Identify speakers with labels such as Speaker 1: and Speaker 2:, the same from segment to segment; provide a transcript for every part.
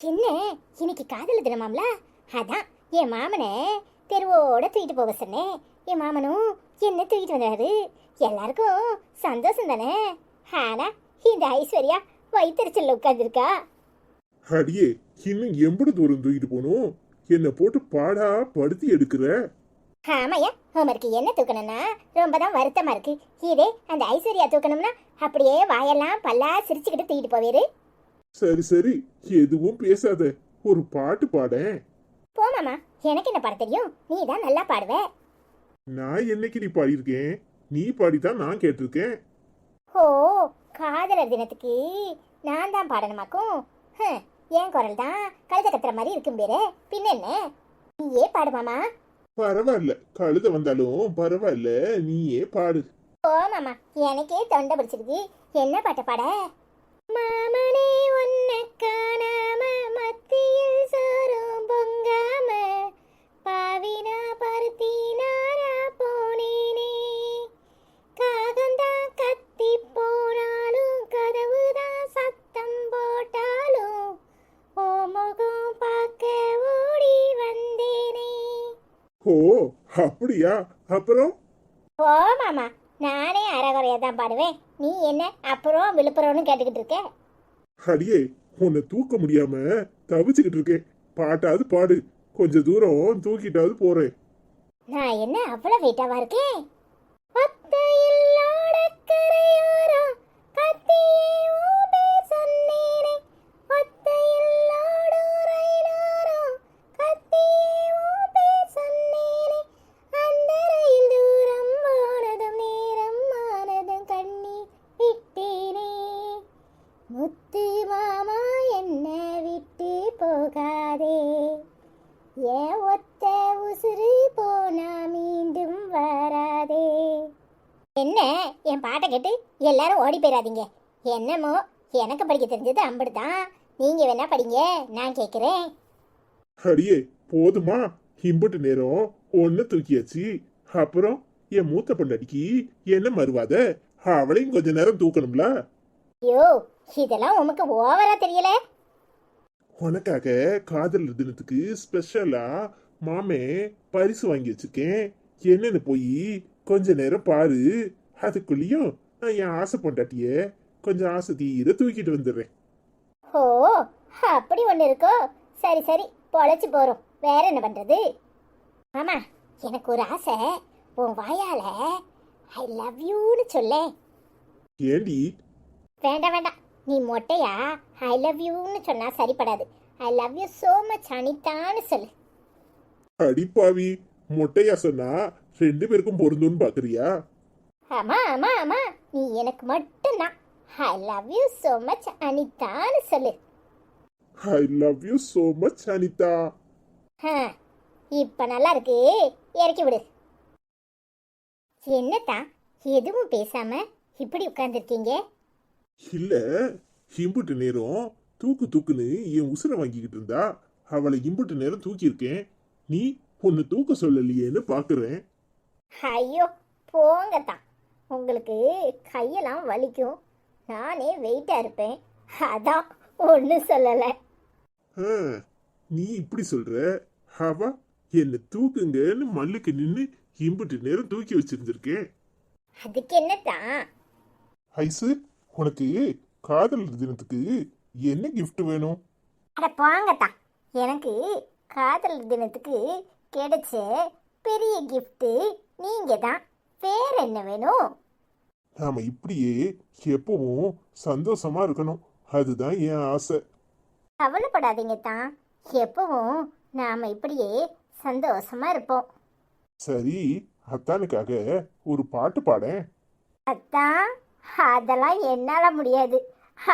Speaker 1: என்ன இன்னைக்கு காதல் தினமாம்ல? அதான் என் மாமனை தெருவோட தூக்கிட்டு போக சொன்னேன். என் மாமனும் என்ன தூக்கிட்டு வந்தாரு. எல்லாருக்கும் சந்தோஷம் தானே. ஆனா இந்த ஐஸ்வர்யா வயிற்றுச்சல்ல உட்காந்துருக்கா.
Speaker 2: அடியே, இன்னும் எம்பது தூரம் தூக்கிட்டு போகணும்? என்ன போட்டு பாடா படுத்தி எடுக்கிற?
Speaker 1: ஆமாயா, ஹோம்ஒர்க்கு என்ன தூக்கணும்னா ரொம்ப தான் வருத்தமா இருக்கு. இதே அந்த ஐஸ்வர்யா தூக்கணும்னா அப்படியே வாயெல்லாம் பல்லா சிரிச்சுக்கிட்டு தூக்கிட்டு போவேரு.
Speaker 2: சரி சரி, எதுவும் பேசாத, ஒரு பாட்டு பாடேன்.
Speaker 1: போமாமா, எனக்கு என்ன பாட தெரியும்? நீ தான் நல்லா பாடுவ.
Speaker 2: நான் என்னைக்கு நீ பாடியிருக்கேன்? நீ பாடித்தான் நான் கேட்டிருக்கேன்.
Speaker 1: ஓ, காதலர் தினத்துக்கு நான் தான் பாடணுமாக்கும்? என் குரல் தான் கழுத கத்துற மாதிரி இருக்கும் பேரு. பின்ன என்ன, நீயே பாடுமாமா.
Speaker 2: பரவாயில்ல, கழுத வந்தாலும் பரவாயில்ல, நீயே பாடு.
Speaker 1: ஓ மாமா, எனக்கே தொண்டை பிடிச்சிருக்கு. என்ன பாட்ட பாட? மாமனே உன்னை காணாம மத்தியில் சோறும் பொங்காம பாவினா பருத்தி நாரா போனேனே. காகந்தான் கத்தி போனாலும் கதவுதான் சத்தம் போட்டாலும் ஓ முகம் பார்க்க ஓடி வந்தேனே.
Speaker 2: ஓ அப்படியா? அப்புறம்?
Speaker 1: ஓ மாமா, நானே அரைகுறையா தான் பாடுவேன். நீ என்ன அப்புறம் விழுப்புரம்னு கேட்டுக்கிட்டு இருக்க?
Speaker 2: அடியே, உன்னை தூக்க முடியாம தவிச்சுக்கிட்டு இருக்கேன். பாட்டாவது பாடு, கொஞ்ச தூரம் தூக்கிட்டாவது போறேன்.
Speaker 1: நான் என்ன அவ்வளவு வெயிட்டாவா இருக்கேன்? ஒத்தையில் ஓடக்கரையோரம் கத்தியே ஊபே சொன்னேனே. ஒத்தையில் ஓடும் ரயிலோரம் கத்தியே ஊபே சொன்னேனே. அந்த ரயில் தூரம் போனதும் நேரம் ஆனதும் கண்ணீர் விட்டேனே. முத்து மாமா என்ன விட்டு போகாதே. ஏன் ஒத்த உசுறு போனா மீண்டும் வராதே. என்ன என் பாட்டை கேட்டு எல்லாரும் ஓடி போயிடாதீங்க. என்னமோ எனக்கு படிக்க தெரிஞ்சது அம்படுதான். நீங்க வேணா படிங்க, நான் கேட்குறேன்.
Speaker 2: அடியே போதுமா? இம்புட்டு நேரம் ஒன்னு தூக்கியாச்சு. அப்புறம் என் மூத்த பொண்டாட்டிக்கு என்ன மறுவாத? அவளையும் கொஞ்ச நேரம் தூக்கணும்ல.
Speaker 1: ஐயோ, இதெல்லாம் உமக்கு ஓவரா தெரியல.
Speaker 2: உனக்காக காதலர் தினத்துக்கு ஸ்பெஷலா மாமே பரிசு வாங்கி வச்சிருக்கேன். என்னன்னு போய் கொஞ்ச நேரம் பாரு. அதுக்குள்ளேயும் நான் என் ஆசை பொண்டாட்டிய கொஞ்சம் ஆசை தீர தூக்கிட்டு வந்துடுறேன்.
Speaker 1: ஓ, அப்படி ஒன்று இருக்கோ? சரி சரி, பொழைச்சு போறோம். வேற என்ன பண்றது? மாமா, எனக்கு ஒரு ஆசை. உன் வாயால ஐ லவ் யூன்னு சொல்ல.
Speaker 2: ஏண்டி?
Speaker 1: வேண்டாம் வேண்டாம், நீ மொட்டையா ஐ லவ் யூன்னு சொன்னா சரிப்படாது. I love you so much அனிதான்னு சொல்லு.
Speaker 2: அடிப்பாவி, மொட்டையா சொன்னா ரெண்டு பேருக்கும் பொருந்தும்னு பாக்குறியா?
Speaker 1: ஆமா ஆமா ஆமா, நீ எனக்கு மட்டும்தான் I love you so much அனிதான்னு சொல்லு.
Speaker 2: I love you so much Anita.
Speaker 1: இப்ப நல்லா இருக்கு, இறக்கி விடு. என்னத்தான் எதுவும் பேசாம இப்படி உட்கார்ந்துருக்கீங்க?
Speaker 2: இல்ல, இம்புட்டு நேரம் தூக்கு தூக்குன்னு என் உசுரை வாங்கிக்கிட்டு இருந்தா அவளை இம்புட்டு நேரம் தூக்கியிருக்கேன். நீ பொண்ணு தூக்க சொல்லலையேன்னு பாக்குறேன்.
Speaker 1: ஐயோ போங்கத்தான், உங்களுக்கு கையெல்லாம் வலிக்கும். நானே வெயிட்டா இருப்பேன், அதான் ஒன்றும் சொல்லலை.
Speaker 2: ஆ, நீ இப்படி சொல்ற. அவ என்ன தூக்குங்கன்னு மல்லுக்கு நின்னு இம்புட்டு நேரம் தூக்கி வச்சிருந்திருக்கேன்.
Speaker 1: அதுக்கு என்னத்தான்?
Speaker 2: ஐசு, உனக்கு காதலர் தினத்துக்கு என்ன gift வேணும்?
Speaker 1: அட போங்கத்தான், எனக்கு காதலர் தினத்துக்கு கிடைச்ச பெரிய கிஃப்ட் நீங்க தான். வேற என்ன வேணும்?
Speaker 2: நாம இப்படியே எப்பவும் சந்தோஷமா இருக்கணும், அதுதான் என் ஆசை.
Speaker 1: கவலைப்படாதீங்க தான், எப்பவும் நாம இப்படியே சந்தோஷமா இருப்போம்.
Speaker 2: சரி, அத்தானுக்காக ஒரு பாட்டு பாடேன்.
Speaker 1: அதான், அதெல்லாம் என்னால முடியாது.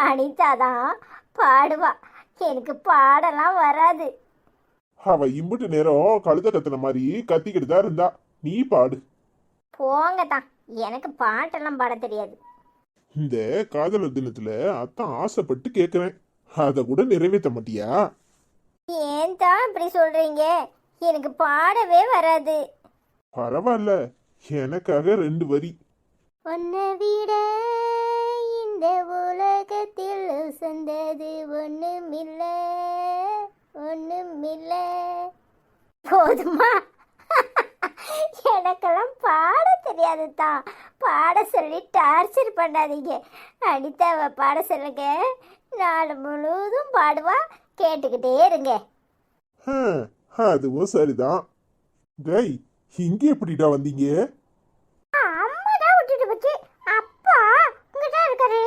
Speaker 1: அனிதா தான் பாடுவா, எனக்கு பாடலாம் வராது.
Speaker 2: அவ இம்புட்டு நேரம் கழுத கத்துன மாதிரி கத்திக்கிட்டு தான் இருந்தா. நீ பாடு.
Speaker 1: போங்க தான், எனக்கு பாட்டெல்லாம் பாட தெரியாது.
Speaker 2: இந்த காதலர் தினத்துல அத்தான் ஆசைப்பட்டு கேக்குறேன், அத கூட நிறைவேற்ற மாட்டியா?
Speaker 1: ஏன் தான் இப்படி சொல்றீங்க? எனக்கு பாடவே வராது.
Speaker 2: பரவாயில்ல, எனக்காக ரெண்டு வரி.
Speaker 1: உன்னை விட இந்த இந்த உலகத்தில் உசந்தது ஒண்ணுமில்ல ஒண்ணுமில்ல. போதுமா? எனக்கெல்லாம் பாட தெரியாது தான். பாட சொல்லி டார்ச்சர் பண்ணாதீங்க. அனிதாவை பாட சொல்லுங்க, நாள் முழுவதும் பாடுவா, கேட்டுக்கிட்டே இருங்க.
Speaker 2: அதுவும் சரிதான். டேய், இங்க எப்படிடா வந்தீங்க?
Speaker 1: அம்மா தான் விட்டுட்டு போச்சு. அப்பா இங்கதான் இருக்காரு,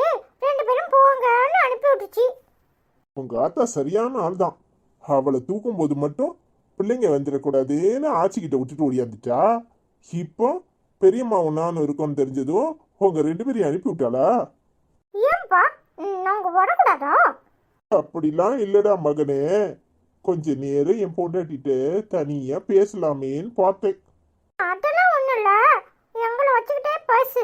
Speaker 1: 2 பேரும் போங்கன்னு அனுப்பி விட்டுச்சு.
Speaker 2: உங்க ஆத்தா சரியான ஆள் தான். அவளை தூக்கும் போது மட்டும் பிள்ளைங்க வந்துடக்கூடாதுன்னு ஆச்சிக்கிட்ட விட்டுட்டு ஓடியாந்துட்டா. இப்போ பெரியம்மாவும் நானும் இருக்கோன்னு தெரிஞ்சதும் உங்க 2 பேரையும் அனுப்பி விட்டாளா?
Speaker 1: ஏன்பா நாங்க வரக்கூடாதா?
Speaker 2: அப்படிலாம் இல்லடா மகனே. கொஞ்ச நேரம் என் பொண்டாட்டிட்ட தனியா பேசலாமேன்னு பார்த்தேன்.
Speaker 1: அதெல்லாம் ஒண்ணும் இல்ல, எங்களை வச்சுக்கிட்டே பேசு.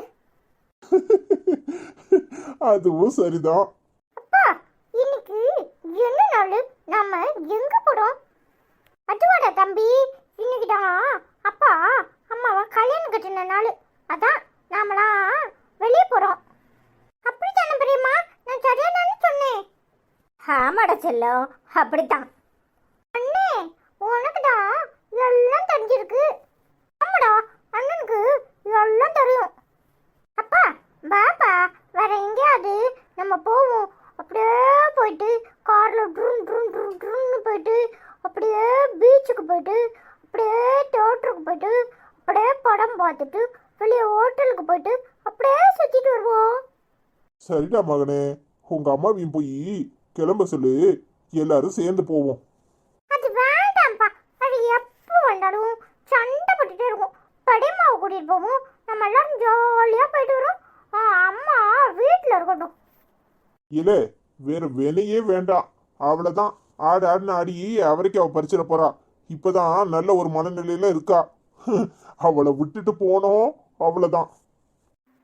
Speaker 2: அதுவும் சரிதான்.
Speaker 1: அப்பா இன்னைக்கு என்ன நாள்? நாம எங்க போறோம்? அதுவாடா தம்பி, இன்னைக்கு தான் அப்பா அம்மாவை கல்யாணம் கட்டின நாள். அதான் நாமலாம் வெளியே போறோம். அப்படித்தானே பெரியம்மா? நான் சரியா தானே சொன்னேன்? ஆமாடா செல்லம், அப்படித்தான். அண்ணே உனக்கு தான் எல்லாம் தெரிஞ்சிருக்கு. ஆமாடா, அண்ணனுக்கு எல்லாம் தெரியும். அப்பா பாப்பா, வேற எங்கேயாவது நம்ம போவோம். அப்படியே போயிட்டு கார்ல ட்ரூன் ட்ரூன் ட்ரூன் ட்ரூன்னு போயிட்டு அப்படியே பீச்சுக்கு போயிட்டு அப்படியே தியேட்டருக்கு போயிட்டு அப்படியே படம் பார்த்துட்டு வெளியே ஹோட்டலுக்கு போயிட்டு அப்படியே சுத்திட்டு வருவோம்.
Speaker 2: சரிடா மகனே, உங்க அம்மாவையும் போய் கிளம்ப சொல்லு, எல்லாரும் சேர்ந்து போவோம்.
Speaker 1: அது வேண்டாம்ப்பா, அது எப்போ வந்தாலும் சண்டை போட்டுட்டே இருக்கும். பெரியம்மாவை கூட்டிட்டு போவோம், நம்ம எல்லாரும் ஜாலியா போயிட்டு வரோம். அம்மா வீட்டில் இருக்கட்டும்.
Speaker 2: இல்ல, வேற வேலையே வேண்டாம். அவ்வளவுதான். ஆடு ஆடுன்னு ஆடி அவரைக்கு அவ பறிச்சிட போறா. இப்பதான் நல்ல ஒரு மனநிலையில இருக்கா. அவளை விட்டுட்டு போனோம், அவ்வளவுதான்.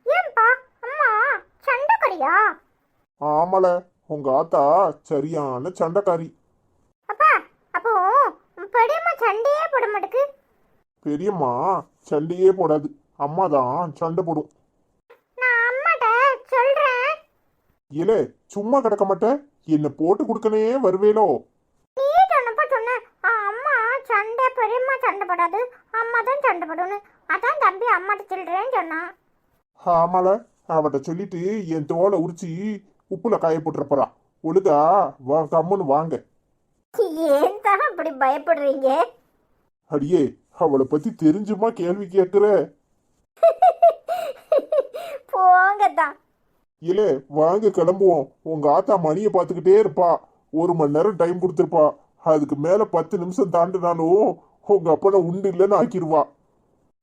Speaker 1: ஏன்பா அம்மா சண்டைக்காரியா?
Speaker 2: ஆமல, உங்க ஆத்தா சரியான சண்டைக்காரி.
Speaker 1: அப்பா அப்போ பெரியம்மா சண்டையே போட மாட்டேக்கு.
Speaker 2: பெரியம்மா சண்டையே போடாது, அம்மா தான் சண்டை போடும்.
Speaker 1: நான் அம்மாட்ட சொல்றேன்.
Speaker 2: இல்ல, சும்மா கிடக்க மாட்டேன், என்ன போட்டு கொடுக்கனே வருவேலோ.
Speaker 1: நீ சொன்னப்ப சொன்ன அம்மா சண்டை, பெரியம்மா சண்டை போடாது, அம்மா தான் சண்டை போடணும். அதான் தம்பி அம்மாட்ட சொல்றேன்னு சொன்னான்.
Speaker 2: ஆமால, அவட்ட சொல்லிட்டு என் தோலை உரிச்சு உப்புல காய போட்டுறப்பறா. ஒழுங்கா வா, கம்முன்னு வாங்க.
Speaker 1: ஏன் தான் அப்படி பயப்படுறீங்க?
Speaker 2: அடியே, அவளை பத்தி தெரிஞ்சுமா கேள்வி கேட்குற?
Speaker 1: போங்க தான்.
Speaker 2: இல்ல, வாங்க கிளம்புவோம். உங்க ஆத்தா மணியை பார்த்துக்கிட்டே இருப்பா. 1 மணி நேரம் டைம் கொடுத்துருப்பா. அதுக்கு மேல 10 நிமிஷம் தாண்டினாலும் உங்க அப்பனை உண்டு இல்லைன்னு ஆக்கிடுவா.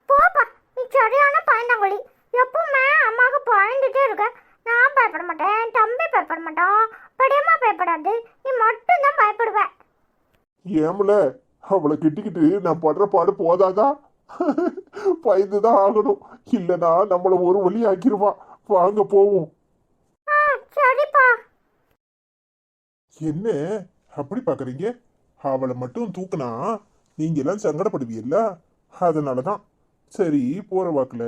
Speaker 1: போப்பா, நீ சரியான பயந்தாங்கொழி. எப்பவுமே அம்மாவுக்கு பயந்துட்டே இருக்க. நான் பயப்பட மாட்டேன், தம்பி பயப்பட மாட்டான், பெரியம்மா பயப்படாது, நீ மட்டும் தான் பயப்படுவ.
Speaker 2: ஏமல, அவளை கிட்டிக்கிட்டு நான் படுற பாடு போதாதா? பயந்துதான் ஆகணும், இல்லைன்னா நம்மள ஒரு வழி ஆக்கிடுவா. வாங்க போவோம்.
Speaker 1: சரிப்பா.
Speaker 2: என்ன அப்படி பாக்குறீங்க? அவளை மட்டும் தூக்குனா நீங்க எல்லாம் சங்கடப்படுவீல்ல, அதனாலதான் சரி போற வாக்குல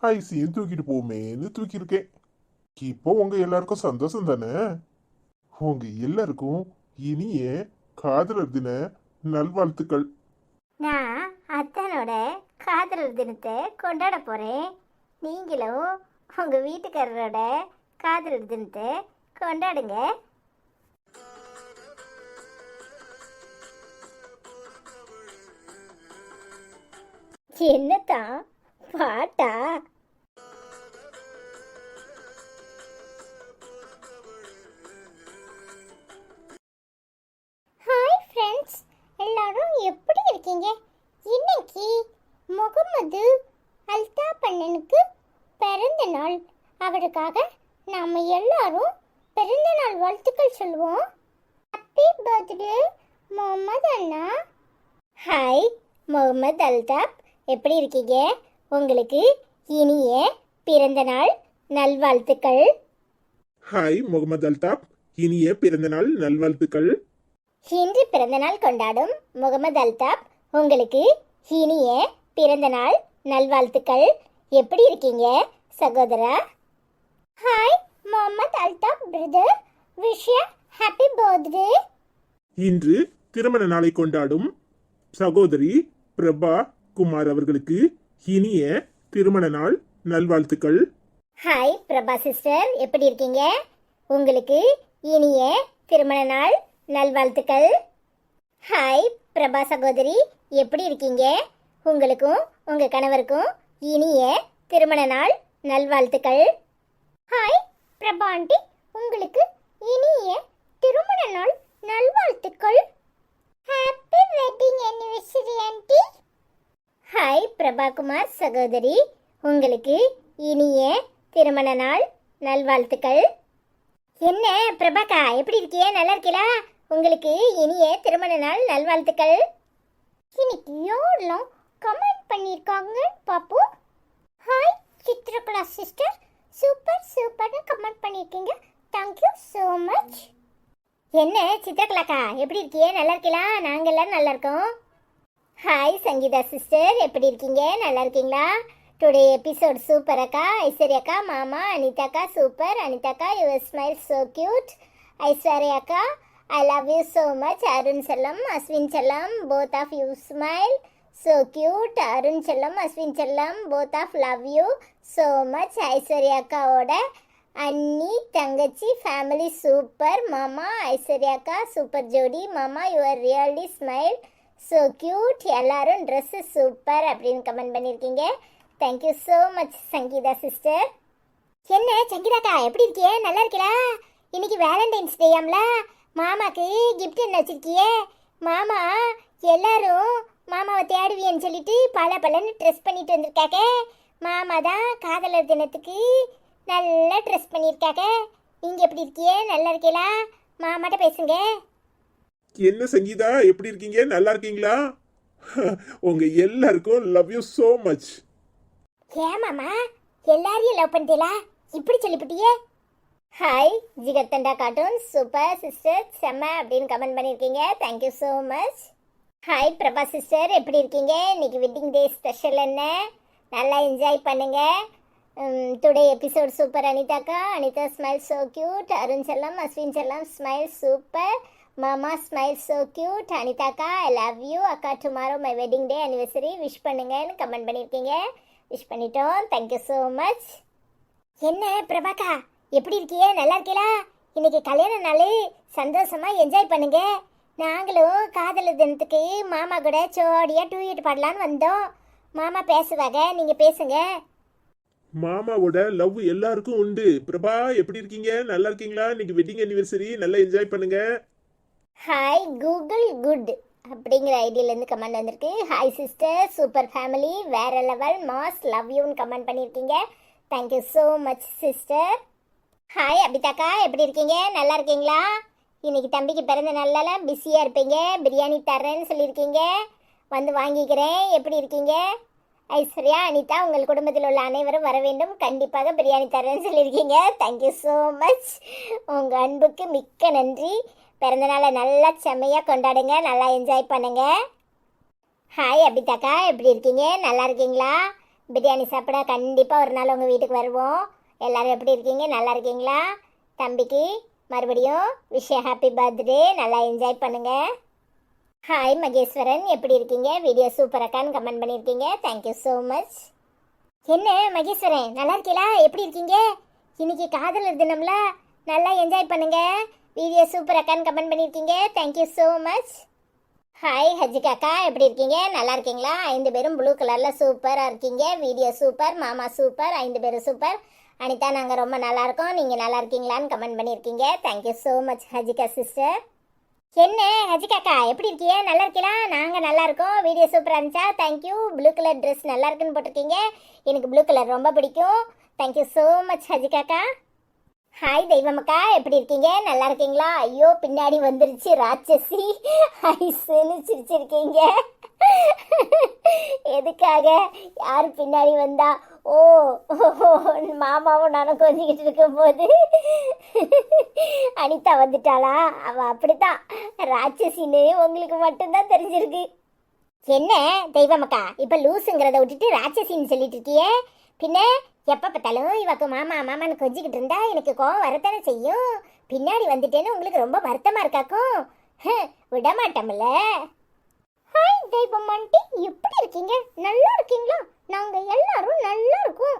Speaker 2: ஐசியும் தூக்கிட்டு போமேன்னு தூக்கியிருக்கேன். இப்போ உங்க எல்லாருக்கும் சந்தோஷம் தானே? உங்க எல்லாருக்கும் இனிய காதலர் தின நல்வாழ்த்துக்கள்.
Speaker 1: நான் அத்தனோட காதலர் தினத்தை கொண்டாட போறேன். நீங்களும் உங்க வீட்டுக்காரரோட காதலர் தினத்தை கொண்டாடுங்க. என்னத்தான் பாட்டா? ஹாய் ஃப்ரெண்ட்ஸ், எல்லாரும் எப்படி இருக்கீங்க? இன்னைக்கு முகமது அல்தாப் அண்ணனுக்கு பிறந்த நாள். அவருக்காக நாம எல்லாரும் பிறந்த நாள் வாழ்த்துக்கள் சொல்லுவோம். ஹாப்பி பர்த்டே முகமது அண்ணா. ஹாய் முகமது அல்தாப், எப்படி இருக்கீங்க? உங்களுக்கு இனிய பிறந்த நாள் நல்வாழ்த்துக்கள்.
Speaker 2: ஹாய் முகமது அல்தாப், இனிய பிறந்த நாள் நல்வாழ்த்துக்கள்.
Speaker 1: இன்று பிறந்தநாள் கொண்டாடும் முகமது அல்தாப், உங்களுக்கு இனிய பிறந்த நாள் நல்வாழ்த்துக்கள். எப்படி இருக்கீங்க சகோதரா? Hi Mohammed Altaf brother wish happy birthday.
Speaker 2: இன்று திருமண நாளை கொண்டாடும் சகோதரி பிரபா குமார் அவர்களுக்கு இனிய திருமண நாள் நல்வாழ்த்துக்கள்.
Speaker 1: ஹாய் பிரபா சிஸ்டர், எப்படி இருக்கீங்க? உங்களுக்கு இனிய திருமண நாள் நல்வாழ்த்துக்கள். ஹாய் பிரபா சகோதரி, எப்படி இருக்கீங்க? உங்களுக்கும் உங்க கணவருக்கும் இனிய திருமண நாள் நல்வாழ்த்துக்கள். ஹாய் பிரபா ஆண்டி, உங்களுக்கு இனிய திருமண நாள் நல்வாழ்த்துக்கள். Happy wedding anniversary aunty. Hi Prabhakumar சகோதரி, உங்களுக்கு இனிய திருமண நாள் நல்வாழ்த்துக்கள். என்ன பிரபாக்கா, எப்படி இருக்கிய? நல்லா இருக்கீங்களா? உங்களுக்கு இனிய திருமண நாள் நல்வாழ்த்துக்கள். இன்னைக்கு யாரெல்லாம் கமெண்ட் பண்ணியிருக்காங்க பாப்போம். ஹாய் சித்ரகலா சிஸ்டர், சூப்பர் சூப்பர்னு கமெண்ட் பண்ணியிருக்கீங்க. Thank you so much. என்ன சித்ரகலாக்கா, எப்படி இருக்கிய? நல்லா இருக்கீங்களா? நாங்கள் எல்லாரும் நல்லா இருக்கோம். ஹாய் சங்கீதா சிஸ்டர், எப்படி இருக்கீங்க? நல்லா இருக்கீங்களா? டுடே எபிசோட் சூப்பர் அக்கா. ஐஸ்வர்யாக்கா, மாமா, அனிதாக்கா சூப்பர். அனிதாக்கா யுவர் ஸ்மைல் ஸோ கியூட். ஐஸ்வர்யாக்கா I love you so much. Arun செல்லம், அஸ்வின் செல்லம், both of you smile so cute. Arun செல்லம், அஸ்வின் செல்லம், both of love you so much. ஐஸ்வர்யாக்காவோட அண்ணி தங்கச்சி ஃபேமிலி சூப்பர். மாமா ஐஸ்வர்யாக்கா சூப்பர் ஜோடி. மாமா your really smile so cute. எல்லாரும் ட்ரெஸ்ஸு சூப்பர் அப்படின்னு கமெண்ட் பண்ணியிருக்கீங்க. Thank you so much Sangeetha sister. என்ன சங்கீதாக்கா, எப்படி இருக்கியே? நல்லா இருக்கீங்களா? இன்னைக்கு வேலண்டைன்ஸ் டேயாம்ல, மாமாக்கு கிஃப்ட் என்ன வச்சிருக்கியே? மாமா எல்லாரும் மாமாவை தேடுவியன்னு சொல்லிட்டு பல பலன்னு ட்ரெஸ் பண்ணிட்டு வந்திருக்காங்க. மாமா தான் காதலர் தினத்துக்கு நல்லா ட்ரெஸ் பண்ணியிருக்காங்க. நீங்கள் எப்படி இருக்கியே? நல்லா இருக்கீங்களா? மாமாட்ட பேசுங்க.
Speaker 2: என்ன சங்கீதா, எப்படி இருக்கீங்க? நல்லா இருக்கீங்களா? உங்க எல்லாருக்கும் லவ் யூ சோ மச்.
Speaker 1: ஏன் மாமா எல்லாரையும் லவ் பண்ணிட்டீங்களா? இப்படி சொல்லிவிட்டியே. Hi Jigarthanda cartoon super sister செம்ம அப்படின்னு கமெண்ட் பண்ணியிருக்கீங்க. Thank you so much. Hi Prabha sister, எப்படி இருக்கீங்க? இன்னைக்கு வெட்டிங் டே ஸ்பெஷல் என்ன? நல்லா என்ஜாய் பண்ணுங்க. Today episode super. அனிதாக்கா, Anita smile so cute. Arun செல்லம், அஸ்வின் செல்லம் ஸ்மைல் சூப்பர். மாமா ஸ்மைல் ஸோ கியூட். அனிதாக்கா ஐ லவ் யூ. அக்கா tomorrow my wedding day anniversary wish பண்ணுங்கன்னு கமெண்ட் பண்ணியிருக்கீங்க. விஷ் பண்ணிட்டோம். Thank you so much. என்ன பிரபாக்கா, எப்படி இருக்கியே? நல்லா இருக்கீங்களா? இன்னைக்கு கல்யாண நாள், சந்தோஷமா என்ஜாய் பண்ணுங்க. நாங்களும் காதலர் தினத்துக்கு மாமா கூட ஜோடியா டூயட் பாடலான்னு வந்தோம். மாமா பேசுவாங்க, நீங்க பேசுங்க.
Speaker 2: மாமாவோட லவ் எல்லாருக்கும் உண்டு. பிரபா எப்படி இருக்கீங்க? நல்லா இருக்கீங்களா? இன்னைக்கு வெட்டிங் அனிவர்சரி, நல்லா என்ஜாய் பண்ணுங்க.
Speaker 1: ஹாய் கூகுள் குட் அப்படிங்கிற ஐடியிலேருந்து கமெண்ட் வந்திருக்கு. ஹாய் சிஸ்டர் சூப்பர் ஃபேமிலி வேற லெவல் மாஸ் லவ் யூன்னு கமெண்ட் பண்ணியிருக்கீங்க. Thank you so much sister. Hi அபிதாக்கா, எப்படி இருக்கீங்க? நல்லா இருக்கீங்களா? இன்னைக்கு தம்பிக்கு பிறந்த நாளில் பிஸியாக இருப்பீங்க. பிரியாணி தரேன்னு சொல்லியிருக்கீங்க, வந்து வாங்கிக்கிறேன். எப்படி இருக்கீங்க? ஐஸ்வர்யா, அனிதா, உங்கள் குடும்பத்தில் உள்ள அனைவரும் வர வேண்டும், கண்டிப்பாக பிரியாணி தரேன்னு சொல்லியிருக்கீங்க. Thank you so much. உங்கள் அன்புக்கு மிக்க நன்றி. பிறந்தநாளை நல்லா செம்மையாக கொண்டாடுங்க, நல்லா என்ஜாய் பண்ணுங்க. ஹாய் அபிதாக்கா, எப்படி இருக்கீங்க? நல்லா இருக்கீங்களா? பிரியாணி சாப்பிட கண்டிப்பாக ஒரு நாள் உங்கள் வீட்டுக்கு வருவோம். எல்லாரும் எப்படி இருக்கீங்க? நல்லா இருக்கீங்களா? தம்பிக்கு மறுபடியும் விஷ் ஹாப்பி பர்த்டே, நல்லா என்ஜாய் பண்ணுங்க. ஹாய் மகேஸ்வரன், எப்படி இருக்கீங்க? வீடியோ சூப்பர் அக்கான்னு கமெண்ட் பண்ணியிருக்கீங்க. Thank you so much. என்ன மகேஸ்வரன், நல்லா இருக்கீங்களா? எப்படி இருக்கீங்க? இன்னைக்கு காதலர் தினம்ல, நல்லா என்ஜாய் பண்ணுங்க. வீடியோ சூப்பர் அக்கான்னு கமெண்ட் பண்ணியிருக்கீங்க. Thank you so much. ஹாய் ஹஜிகாக்கா, எப்படி இருக்கீங்க? நல்லா இருக்கீங்களா? 5 பேரும் ப்ளூ கலரில் சூப்பராக இருக்கீங்க. வீடியோ சூப்பர், மாமா சூப்பர், 5 பேரும் சூப்பர். அனிதா, நாங்கள் ரொம்ப நல்லா இருக்கோம், நீங்கள் நல்லா இருக்கீங்களான்னு கமெண்ட் பண்ணியிருக்கீங்க. Thank you so much Hajika sister. என்ன ஹஜிகாக்கா, எப்படி இருக்கீங்க? நல்லா இருக்கீங்களா? நாங்கள் நல்லா இருக்கோம். வீடியோ சூப்பராக இருந்துச்சா? தேங்க்யூ. ப்ளூ கலர் ட்ரெஸ் நல்லா இருக்குன்னு போட்டிருக்கீங்க. எனக்கு ப்ளூ கலர் ரொம்ப பிடிக்கும். தேங்க்யூ ஸோ மச் ஹஜிகாக்கா. ஹாய் தெய்வமக்கா, எப்படி இருக்கீங்க? நல்லா இருக்கீங்களா? ஐயோ, பின்னாடி வந்துருச்சு ராட்சசி ஐஸ்ன்னு சிரிச்சிருக்கீங்க. எதுக்காக? யார் பின்னாடி வந்தா? ஓ, மாமாவும் நானும் கொஞ்சிக்கிட்டு இருக்கும் போது அனிதா வந்துட்டாளா? அவள் அப்படித்தான் ராட்சசின்னு உங்களுக்கு மட்டும்தான் தெரிஞ்சிருக்கு. என்ன தெய்வமக்கா, இப்போ லூஸுங்கிறத விட்டுட்டு ராட்சசின்னு சொல்லிட்டு இருக்கியே? பின்ன எப்போ பார்த்தாலும் இவக்கு மாமா மாமான்னு கொஞ்சிக்கிட்டு இருந்தா எனக்கு கோவம் வரத்தானே செய்யும். பின்னாடி வந்துட்டேன்னு உங்களுக்கு ரொம்ப வருத்தமாக இருக்காக்கும். விட மாட்டோம்ல. ஹாய் தெய்வம் ஆண்டி, எப்படி இருக்கீங்க? நல்லா இருக்கீங்களா? நாங்கள் எல்லாரும் நல்லா இருக்கோம்.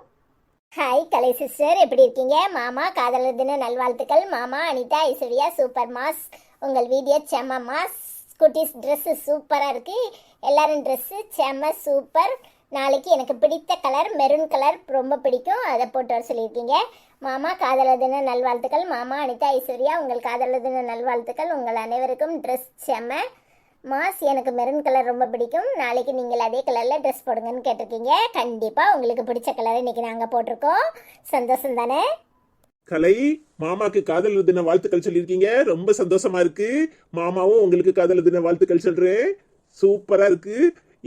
Speaker 1: ஹாய் கலை சிஸ்டர், எப்படி இருக்கீங்க? மாமா காதலர் தின நல்வாழ்த்துக்கள். மாமா அனிதா ஐஸ்வர்யா சூப்பர் மாஸ். உங்கள் வீடியோ செம்ம மாஸ். குட்டீஸ் ட்ரெஸ்ஸு சூப்பராக இருக்குது. எல்லாரும் ட்ரெஸ்ஸு செம்ம சூப்பர். நாளைக்கு எனக்கு பிடித்த கலர் மெரூன் கலர் ரொம்ப பிடிக்கும், அதை போட்டு வர சொல்லியிருக்கீங்க. மாமா காதலர் தின நல்வாழ்த்துக்கள். மாமா அனிதா ஐஸ்வர்யா உங்கள் காதலர் தின நல்வாழ்த்துக்கள். உங்கள் அனைவருக்கும் ட்ரெஸ் செம்ம மாஸ். எனக்கு மெரூன் கலர் ரொம்ப பிடிக்கும். நாளைக்கு நீங்கள் அதே கலரில் ட்ரெஸ் போடுங்கன்னு கேட்டிருக்கீங்க. கண்டிப்பாக உங்களுக்கு பிடிச்ச கலர் இன்னைக்கு நாங்கள் போட்டிருக்கோம். சந்தோஷம் தானே?
Speaker 2: கலை, மாமாக்கு காதலர் தின வாழ்த்துக்கள் சொல்லியிருக்கீங்க, ரொம்ப சந்தோஷமா இருக்கு. மாமாவும் உங்களுக்கு காதலர் தின வாழ்த்துக்கள் சொல்றேன். சூப்பரா இருக்கு.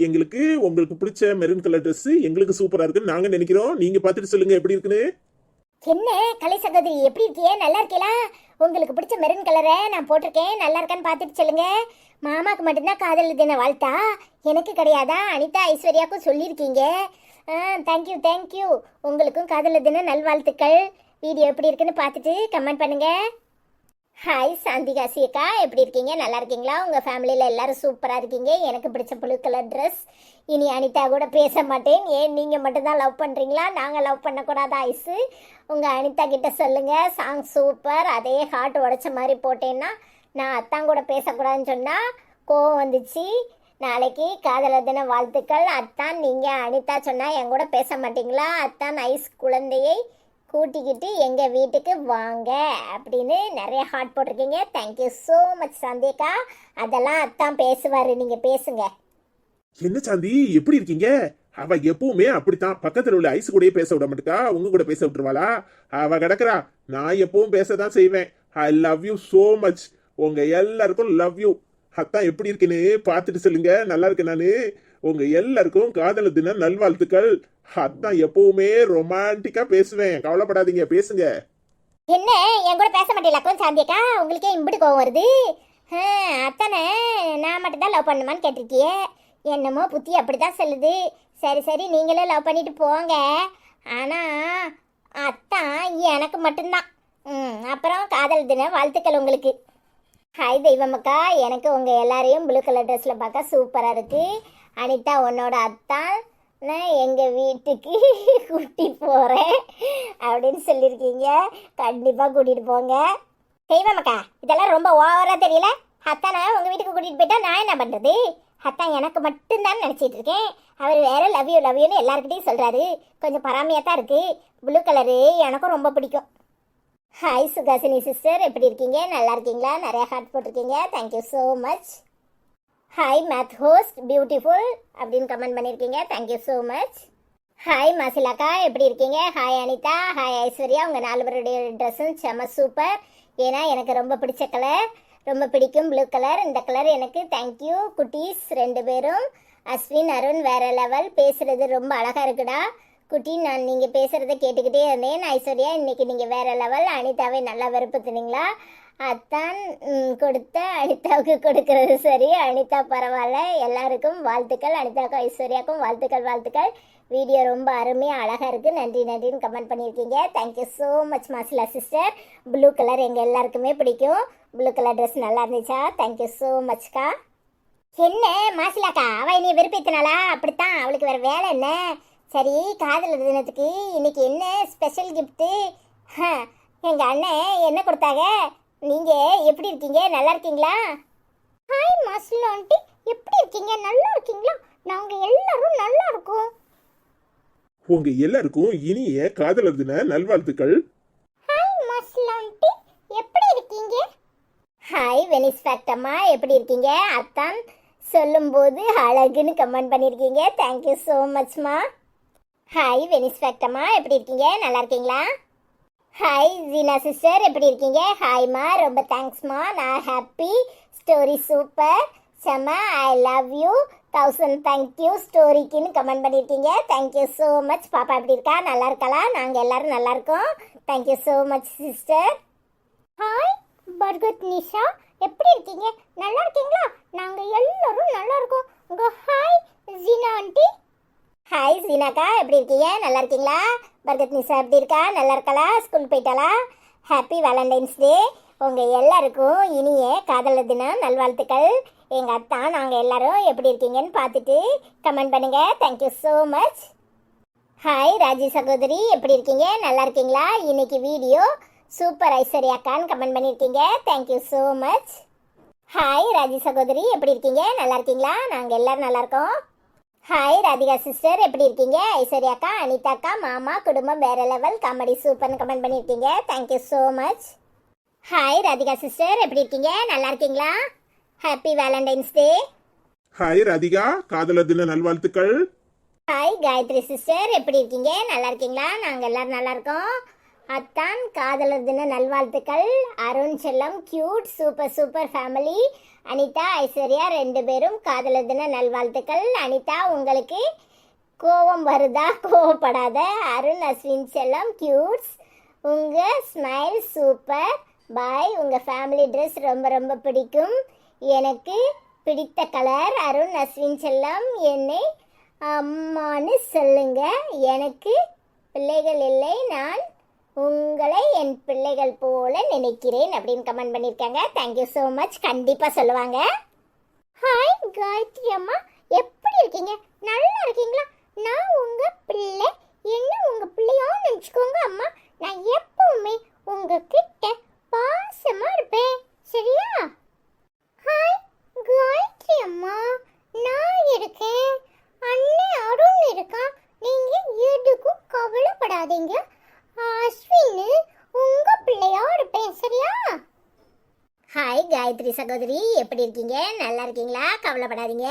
Speaker 2: எங்களுக்கு உங்களுக்கு பிடிச்ச மெரூன் கலர் ட்ரெஸ் எங்களுக்கு சூப்பரா இருக்குன்னு நாங்க நினைக்கிறோம். நீங்க பார்த்துட்டு சொல்லுங்க எப்படி இருக்குன்னு.
Speaker 1: என்ன கலை சகோதரி, எப்படி இருக்கியே? நல்லா இருக்கீங்களா? உங்களுக்கு பிடிச்ச மெரூன் கலரை நான் போட்டிருக்கேன், நல்லா இருக்கான்னு பார்த்துட்டு சொல்லுங்க. மாமாக்கு மட்டும்தான் காதலர் தின வாழ்த்தா, எனக்கு கிடையாதா? அனிதா ஐஸ்வர்யாவுக்கும் சொல்லியிருக்கீங்க. Thank you thank you. உங்களுக்கும் காதலர் தின நல்வாழ்த்துக்கள். வீடியோ எப்படி இருக்குன்னு பார்த்துட்டு கமெண்ட் பண்ணுங்க. ஹாய் சாந்திகா அக்கா, எப்படி இருக்கீங்க? நல்லா இருக்கீங்களா? உங்கள் ஃபேமிலியில் எல்லாரும் சூப்பராக இருக்கீங்க. எனக்கு பிடிச்ச ப்ளூ கலர் ட்ரெஸ். இனி அனிதா கூட பேச மாட்டேன். ஏன் நீங்கள் மட்டும்தான் லவ் பண்ணுறீங்களா? நாங்கள் லவ் பண்ணக்கூடாதா? ஐஸு உங்கள் அனிதா கிட்ட சொல்லுங்கள். Song super. அதே ஹார்ட் உடைச்ச மாதிரி போட்டேன்னா நான் அத்தான் கூட பேசக்கூடாதுன்னு சொன்னால் கோவம் வந்துச்சு. நாளைக்கு காதலர் தின வாழ்த்துக்கள். அத்தான் நீங்கள் அனிதா சொன்னால் என் கூட பேச மாட்டீங்களா? அத்தான் ஐஸ் குழந்தையை கூட்டிக்கிட்டு எங்கள் வீட்டுக்கு வாங்க அப்படின்னு நிறைய ஹார்ட் போட்டிருக்கீங்க. தேங்க்யூ ஸோ மச் சந்தேகா. அதெல்லாம் அத்தான் பேசுவார், நீங்கள் பேசுங்க.
Speaker 2: என்ன சாந்தி, எப்படி இருக்கீங்க? அவ எப்பவுமே அப்படித்தான், பக்கத்துல உள்ள ஐஸ் கூடயே பேச விட மாட்டேக்கா. உங்க கூட பேச விட்டுருவாளா? அவ கிடக்குறா. நான் எப்பவும் பேசதான் செய்வேன். ஐ லவ் யூ சோ மச். உங்க எல்லாருக்கும் லவ் யூ. அத்தான் எப்படி இருக்குன்னு பார்த்துட்டு சொல்லுங்க. நல்லா இருக்கு. நானு உங்க எல்லாருக்கும் காதலர் தின நல்வாழ்த்துக்கள். அத்தான் எப்பவுமே ரொமான்டிக்கா பேசுவேன், கவலைப்படாதீங்க, பேசுங்க.
Speaker 1: என்ன என் கூட பேச மாட்டேங்களா சாந்தியக்கா? உங்களுக்கே இம்பிட்டு கோவம் வருது? அத்தானே நான் மட்டும்தான் லவ் பண்ணுமான்னு கேட்டிருக்கியே. என்னமோ புத்தி அப்படிதான் சொல்லுது. சரி சரி, நீங்களே லவ் பண்ணிட்டு போங்க. ஆனால் அத்தான் எனக்கு மட்டும்தான். அப்புறம் காதல் தின வாழ்த்துக்கள் உங்களுக்கு. ஹாய் தெய்வமக்கா, எனக்கு உங்கள் எல்லாரையும் ப்ளூ கலர் ட்ரெஸ்ஸில் பார்க்க சூப்பராக இருக்குது. அனிதா உன்னோட அத்தான் நான் எங்கள் வீட்டுக்கு கூட்டி போகிறேன் அப்படின்னு சொல்லியிருக்கீங்க. கண்டிப்பாக கூட்டிகிட்டு போங்க. தெய்வமக்கா, இதெல்லாம் ரொம்ப ஓவராக தெரியல? அத்தானை உங்கள் வீட்டுக்கு கூட்டிகிட்டு போயிட்டா நான் என்ன பண்ணுறது? அத்தான் எனக்கு மட்டும்தான் நினச்சிட்டு இருக்கேன். அவர் வேற லவ் யூன்னு எல்லாருக்கிட்டையும் சொல்கிறாரு. கொஞ்சம் பராமையாக தான் இருக்குது. ப்ளூ கலரு எனக்கும் ரொம்ப பிடிக்கும். ஹாய் சுகாசினி சிஸ்டர், எப்படி இருக்கீங்க? நல்லா இருக்கீங்களா? நிறைய ஹார்ட் போட்டிருக்கீங்க. Thank you so much. ஹாய் மேத் ஹோஸ்ட் பியூட்டிஃபுல் அப்படின்னு கமெண்ட் பண்ணியிருக்கீங்க. Thank you so much. ஹாய் மாசிலாக்கா, எப்படி இருக்கீங்க? Hi Anitha, hi Aishwarya. உங்கள் 4 பேருடைய ட்ரெஸ்ஸும் செம சூப்பர். ஏன்னா எனக்கு ரொம்ப பிடிச்ச கலர், ரொம்ப பிடிக்கும் ப்ளூ கலர். இந்த கலர் எனக்கு. தேங்க்யூ குட்டீஸ் 2 பேரும். அஸ்வின் அருண் வேற லெவல். பேசுறது ரொம்ப அழகாக இருக்குடா குட்டி. நான் நீங்கள் பேசுகிறத கேட்டுக்கிட்டே இருந்தேன். ஐஸ்வர்யா, இன்னைக்கு நீங்கள் வேற லெவல். அனிதாவை நல்லா வெறுப்புத்துனீங்களா? அத்தான் கொடுத்த அனிதாவுக்கு கொடுக்கறது சரி. அனிதா பரவாயில்ல. எல்லாருக்கும் வாழ்த்துக்கள். அனிதாவுக்கும் ஐஸ்வர்யாவுக்கும் வாழ்த்துக்கள். வீடியோ ரொம்ப அருமையாக அழகாக இருக்குது. நன்றி நன்றின்னு கமெண்ட் பண்ணியிருக்கீங்க. Thank you so much Masila sister. Blue colour எங்கள் எல்லாருக்குமே பிடிக்கும். ப்ளூ கலர் ட்ரெஸ் நல்லா இருந்துச்சா? தேங்க்யூ ஸோ மச்க்கா. என்ன மாசிலாக்கா, அவள் என்னை விருப்பத்தினாலா? அப்படித்தான், அவளுக்கு வேறு வேலை என்ன? சரி, காதலர் தினத்துக்கு இன்னைக்கு என்ன ஸ்பெஷல் கிஃப்ட்டு? எங்கள் அண்ணன் என்ன கொடுத்தாங்க? நீங்கள் எப்படி இருக்கீங்க? நல்லா இருக்கீங்களா? ஹாய் மாசிலா ஆண்டி, எப்படி இருக்கீங்க? நல்லா இருக்கீங்களா? நாங்கள் எல்லாரும் நல்லா இருக்கோம்.
Speaker 2: உங்க எல்லாருக்கும் இனிய காதலர் தின நல்வாழ்த்துக்கள்.
Speaker 1: ஹாய் மாசிலா ஆண்டி, எப்படி இருக்கீங்க? ஹாய் வெனிஸ் ஃபேக்டம்மா, எப்படி இருக்கீங்க? அத்தான் சொல்லும்போது அழகுன்னு கமெண்ட் பண்ணியிருக்கீங்க. தேங்க்யூ ஸோ மச்மா. ஹாய் வெனிஸ் ஃபேக்டம்மா, எப்படி இருக்கீங்க? நல்லா இருக்கீங்களா? ஹாய் ஜீனா சிஸ்டர், எப்படி இருக்கீங்க? ஹாய்மா, ரொம்ப தேங்க்ஸ்மா. நான் ஹாப்பி. ஸ்டோரி சூப்பர் செம்ம. ஐ லவ் யூ 1000 தேங்க்யூ ஸ்டோரிக்குன்னு கமெண்ட் பண்ணியிருக்கீங்க. Thank you so much. பாப்பா எப்படி இருக்கா? நல்லா இருக்காளா? நாங்கள் எல்லாரும் நல்லா இருக்கோம். Thank you so much sister. Hi Barkat Nisha, எப்படி இருக்கீங்க? நல்லா இருக்கீங்களா? நாங்கள் எல்லாரும் நல்லா இருக்கோம். உங்கள் ஹாய் ஜீனா ஆண்டி. ஹாய் ஜீனாக்கா, எப்படி இருக்கீங்க? நல்லா இருக்கீங்களா? பர்கத் நிஷா எப்படி இருக்கா? நல்லா இருக்காளா? ஸ்கூல் போயிட்டாளா? ஹாப்பி வேலண்டைன்ஸ் டே. உங்கள் எல்லாருக்கும் இனிய காதலர் தினம் நல்வாழ்த்துக்கள். எங்கள் அத்தா நாங்கள் எல்லாரும் எப்படி இருக்கீங்கன்னு பார்த்துட்டு கமெண்ட் பண்ணுங்கள். Thank you so much. Hi Raji சகோதரி, எப்படி இருக்கீங்க? நல்லா இருக்கீங்களா? இன்னைக்கு வீடியோ சூப்பர் ஐஸ்வர்யாக்கான்னு கமெண்ட் பண்ணியிருக்கீங்க. Thank you so much. Hi Raji சகோதரி, எப்படி இருக்கீங்க? நல்லா இருக்கீங்களா? நாங்கள் எல்லாரும் நல்லா இருக்கோம். ஹாய் ராதிகா சிஸ்டர், எப்படி இருக்கீங்க? ஐஸ்வர்யாக்கா, அனிதாக்கா, மாமா குடும்பம் வேற லெவல், காமெடி சூப்பர்னு கமெண்ட் பண்ணியிருக்கீங்க. Thank you so much. Hi Radhika sister, எப்படி இருக்கீங்க? நல்லா இருக்கீங்களா? ஹாப்பி வேலண்டைன்ஸ் டே.
Speaker 2: ஹாய் ராதிகா, காதலர் தின நல்வாழ்த்துக்கள்.
Speaker 1: ஹாய் காயத்ரி சிஸ்டர், எப்படி இருக்கீங்க? நல்லா இருக்கீங்களா? நாங்கள் எல்லாரும் நல்லா இருக்கோம். அத்தான் காதலர் தின நல்வாழ்த்துக்கள். அருண் செல்லம் cute super super family. Anitha Aishwarya 2 பேரும் காதலர் தின நல்வாழ்த்துக்கள். அனிதா உங்களுக்கு கோபம் வருதா? கோவப்படாத. அருண் அஸ்வின் செல்லம் கியூட்ஸ். உங்கள் ஸ்மைல் சூப்பர். பாய். உங்கள் ஃபேமிலி ட்ரெஸ் ரொம்ப ரொம்ப பிடிக்கும். எனக்கு பிடித்த கலர். அருண் அஸ்வின் செல்லம் என்னை அம்மான்னு சொல்லுங்க. எனக்கு பிள்ளைகள் இல்லை, நான் உங்களை என் பிள்ளைகள் போல நினைக்கிறேன் அப்படின்னு கமெண்ட் பண்ணியிருக்காங்க. Thank you so much. கண்டிப்பாக சொல்லுவாங்க. ஹாய் காயத்ரி அம்மா, எப்படி இருக்கீங்க? நல்லா இருக்கீங்களா? நான் உங்கள் பிள்ளை, என்ன உங்கள் பிள்ளையா நினச்சிக்கோங்க அம்மா. நான் எப்பவுமே உங்ககிட்ட பாசமாக இருப்பேன், சரியா? ஹாய் காயத்ரி அம்மா, நான் இருக்கேன். அண்ணன் அருண் இருக்கான். நீங்கள் எதுக்கும் கவலைப்படாதீங்க. அஸ்வின் உங்க பிள்ளையா இருப்பேன், சரியா? ஹாய் காயத்ரி சகோதரி, எப்படி இருக்கீங்க? நல்லா இருக்கீங்களா? கவலைப்படாதீங்க.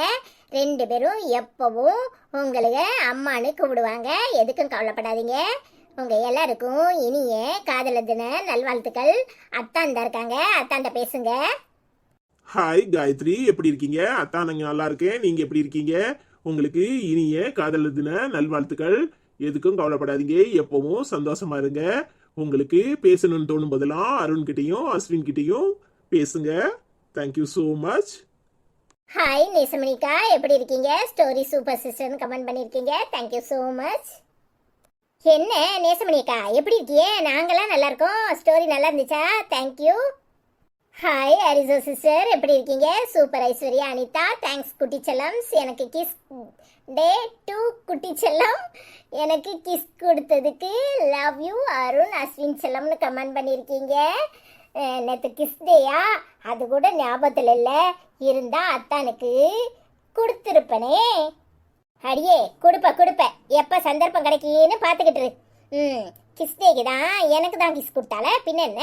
Speaker 1: 2 பேரும் எப்பவும் உங்களுக்கு அம்மானு கூப்பிடுவாங்க. எதுக்கும் கவலைப்படாதீங்க. உங்க எல்லாருக்கும் இனிய காதலர் தின நல்வாழ்த்துக்கள். அத்தான் தான் இருக்காங்க, அத்தான்ட்ட பேசுங்க.
Speaker 2: ஹாய் காயத்ரி, எப்படி இருக்கீங்க? அத்தா நாங்க நல்லா இருக்கேன். நீங்க எப்படி இருக்கீங்க? உங்களுக்கு இனிய காதலர் தின நல்வாழ்த்துக்கள். எதுக்கும் கவலைப்படாதீங்க, எப்பவும் சந்தோஷமா இருங்க. உங்களுக்கு பேசணும்னு தோணும் போதெல்லாம் அருண் கிட்டையும் அஸ்வின் கிட்டையும் பேசுங்க. Thank you so much.
Speaker 1: ஹாய் நேசமணிக்கா, எப்படி இருக்கீங்க? ஸ்டோரி சூப்பர் சிஸ்டர்னு கமெண்ட் பண்ணியிருக்கீங்க. Thank you so much. என்ன நேசமணிக்கா, எப்படி இருக்கியே? நாங்களாம் நல்லா இருக்கோம். ஸ்டோரி நல்லா இருந்துச்சா? தேங்க்யூ. ஹாய் அரிசோ சிஸ்டர், எப்படி இருக்கீங்க? சூப்பர் ஐஸ்வர்யா அனிதா, தேங்க்ஸ் குட்டிச்செல்லம்ஸ். எனக்கு கிஸ் டே டு குட்டிச்செல்லம். எனக்கு கிஸ் கொடுத்ததுக்கு லவ் யூ அருண் அஸ்வின் செல்லம்னு கமெண்ட் பண்ணியிருக்கீங்க. நேற்று கிஸ் டேயா? அது கூட ஞாபகத்தில் இல்லை. இருந்தா அத்தானுக்கு கொடுத்துருப்பனே. அடியே கொடுப்ப எப்போ சந்தர்ப்பம் கிடைக்கின்னு பார்த்துக்கிட்டு இரு. கிஸ் டேக்கு தான் எனக்கு தான் கிஸ் கொடுத்தால, பின்ன என்ன?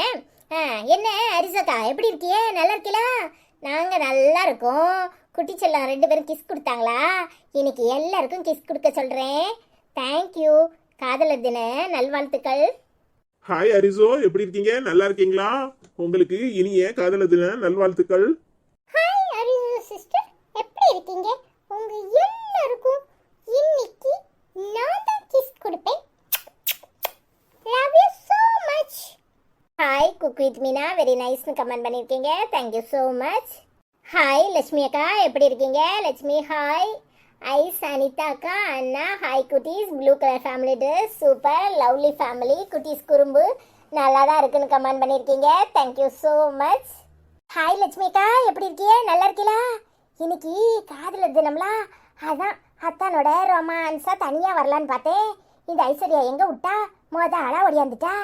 Speaker 1: என்ன அரிசக்கா, எப்படி இருக்கியே? நல்லா இருக்கீங்களா? நாங்கள் நல்லா இருக்கோம். குட்டிச்செல்லம் 2 பேரும் கிஸ் கொடுத்தாங்களா? இன்னைக்கு எல்லாருக்கும் கிஸ் கொடுக்க சொல்கிறேன். தேங்க்யூ. காதலர் தின நல்வாழ்த்துக்கள்.
Speaker 2: ஹாய் அரிசோ, எப்படி இருக்கீங்க? நல்லா இருக்கீங்களா? உங்களுக்கு இனிய காதலர் தின நல்வாழ்த்துக்கள்.
Speaker 1: ஹாய் அரிசோ சிஸ்டர், எப்படி இருக்கீங்க? உங்க எல்லாருக்கும் இன்னைக்கு நான் தான் கிஸ் கொடுப்பேன். Love you so much. Hi cook with Meena, very நைஸ்னு கமெண்ட் பண்ணியிருக்கீங்க. Thank you so much. Hi Lakshmi அக்கா, எப்படி இருக்கீங்க? லட்சுமி ஹாய். ஐஸ் அனிதா அக்கா, அண்ணா ஹாய் குட்டீஸ். Blue colour family dress super lovely family. குட்டீஸ் குறும்பு நல்லா தான் இருக்குன்னு கமெண்ட் பண்ணியிருக்கீங்க. Thank you so much. Hi Lakshmi அக்கா, எப்படி இருக்கியே? நல்லா இருக்கீங்களா? இன்னைக்கு காதலர் தினம்லா, அதான் அத்தானோட ரொமான்ஸாக தனியாக வரலான்னு பார்த்தேன். இந்த ஐஸ்வர்யா எங்கே விட்டா? ஆளா ஓடியாந்துட்டா.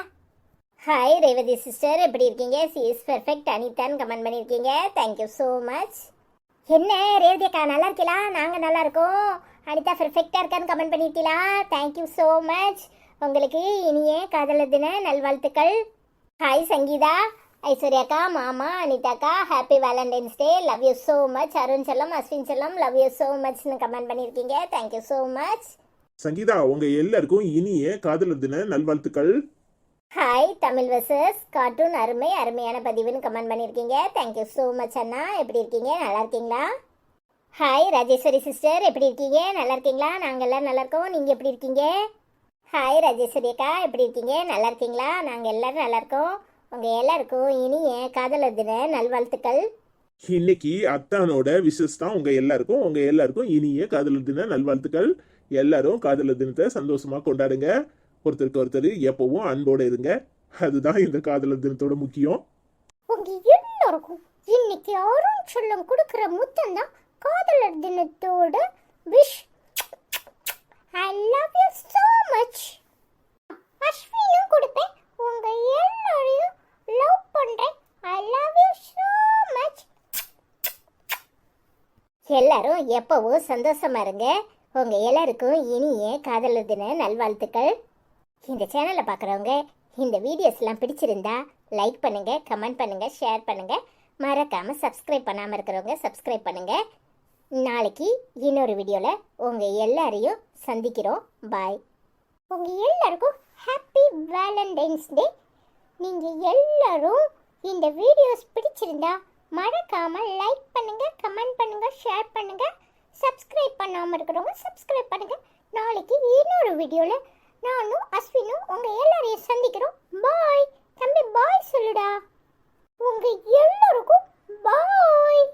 Speaker 1: ஹாய் ரேவதி சிஸ்டர், எப்படி இருக்கீங்க? சி இஸ் பெர்ஃபெக்ட் அனிதான்னு கமெண்ட் பண்ணியிருக்கீங்க. Thank you so much. என்ன ரேவதி அக்கா, நல்லா இருக்கீங்களா? நாங்கள் நல்லா இருக்கோம். அனிதா பெர்ஃபெக்டாக இருக்கான்னு கமெண்ட் பண்ணியிருக்கீங்களா? Thank you so much. உங்களுக்கு இனிய காதலர் தின நல்வாழ்த்துக்கள். ஹாய் சங்கீதா, ஐஸ்வர்யாக்கா, மாமா, அனிதாக்கா, happy valentine's day. Love you so much. Arun செல்லம் அஸ்வின் செல்லம் லவ் யூ ஸோ மச்னு கமெண்ட் பண்ணியிருக்கீங்க. Thank you so much.
Speaker 2: சங்கீதா, உங்க எல்லாருக்கும் இனிய காதலர் தின நல்வாழ்த்துக்கள்.
Speaker 1: ஹாய் தமிழ் வர்சஸ் கார்ட்டூன், அருமையான பதிவுன்னு கமெண்ட் பண்ணியிருக்கீங்க. தேங்க்யூ ஸோ மச் அண்ணா. எப்படி இருக்கீங்க? நல்லா இருக்கீங்களா? ஹாய் ராஜேஸ்வரி சிஸ்டர், எப்படி இருக்கீங்க? நல்லா இருக்கீங்களா? நாங்கள் எல்லோரும் நல்லா இருக்கோம். நீங்கள் எப்படி இருக்கீங்க? ஹாய் ராஜேஸ்வரி அக்கா, எப்படி இருக்கீங்க? நல்லா இருக்கீங்களா? நாங்கள் எல்லோரும் நல்லா இருக்கோம். உங்கள் எல்லாருக்கும் இனிய காதலர் தின நல்வாழ்த்துக்கள்.
Speaker 2: இன்னைக்கு அத்தானோட விஷஸ் தான் உங்க எல்லாருக்கும் இனிய காதலர் தின நல்வாழ்த்துக்கள். எல்லாரும் காதலர் தினத்தை சந்தோஷமா கொண்டாடுங்க. ஒருத்தருக்கு ஒருத்தர் எப்பவும் அன்போட இருங்க. அதுதான் இந்த காதலர் தினத்தோட முக்கியம்.
Speaker 1: உங்க எல்லாருக்கும் இன்னைக்கு அருண் கொடுக்கிற முத்தம் தான் காதலர் தினத்தோட wish. I love you so much. அஸ்வினும் கொடுப்பேன். உங்க எல்லாரையும் லவ் பண்றேன். I love you so much. எல்லாரும் எப்பவும் சந்தோஷமா இருங்க. உங்க எல்லாருக்கும் இனிய காதலர் தின நல்வாழ்த்துக்கள். இந்த சேனலை பார்க்குறவங்க இந்த வீடியோஸ்லாம் பிடிச்சிருந்தா லைக் பண்ணுங்க, கமெண்ட் பண்ணுங்க, ஷேர் பண்ணுங்க. மறக்காம சப்ஸ்கிரைப் பண்ணாமல் இருக்கிறவங்க சப்ஸ்கிரைப் பண்ணுங்க. நாளைக்கு இன்னொரு வீடியோவில் உங்கள் எல்லாரையும் சந்திக்கிறோம். பாய். உங்கள் எல்லாருக்கும் ஹாப்பி வேலண்டைன்ஸ் டே. நீங்கள் எல்லாரும் இந்த வீடியோஸ் பிடிச்சிருந்தா மறக்காம லைக் பண்ணுங்க, கமெண்ட் பண்ணுங்க, ஷேர் பண்ணுங்க. சப்ஸ்கிரைப் பண்ணாமல் இருக்கிறவங்க சப்ஸ்கிரைப் பண்ணுங்க. நாளைக்கு இன்னொரு வீடியோவில் நானும் அஸ்வினும் உங்கள் எல்லாரையும் சந்திக்கிறோம். பாய். தம்பி பாய் சொல்லுடா. உங்கள் எல்லாருக்கும் பாய்.